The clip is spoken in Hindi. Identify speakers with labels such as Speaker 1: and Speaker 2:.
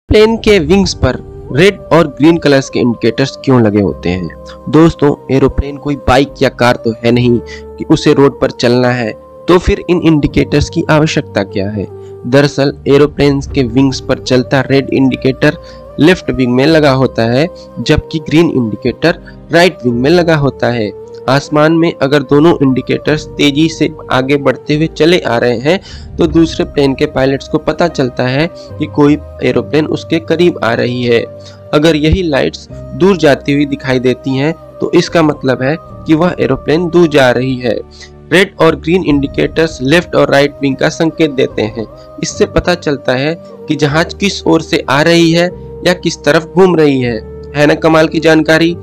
Speaker 1: प्लेन के विंग्स पर रेड और ग्रीन कलर्स के इंडिकेटर्स क्यों लगे होते हैं? दोस्तों, एरोप्लेन कोई बाइक या कार तो है नहीं कि उसे रोड पर चलना है, तो फिर इन इंडिकेटर्स की आवश्यकता क्या है? दरअसल एरोप्लेन के विंग्स पर चलता रेड इंडिकेटर लेफ्ट विंग में लगा होता है, जबकि ग्रीन इंडिकेटर राइट विंग में लगा होता है। आसमान में अगर दोनों इंडिकेटर्स तेजी से आगे बढ़ते हुए चले आ रहे हैं, तो दूसरे प्लेन के पायलट्स को पता चलता है कि कोई एरोप्लेन उसके करीब आ रही है। अगर यही लाइट्स दूर जाती हुई दिखाई देती हैं, तो इसका मतलब है कि वह एरोप्लेन दूर जा रही है। रेड और ग्रीन इंडिकेटर्स लेफ्ट और राइट विंग का संकेत देते हैं। इससे पता चलता है कि जहाज किस ओर से आ रही है या किस तरफ घूम रही है ना कमाल की जानकारी।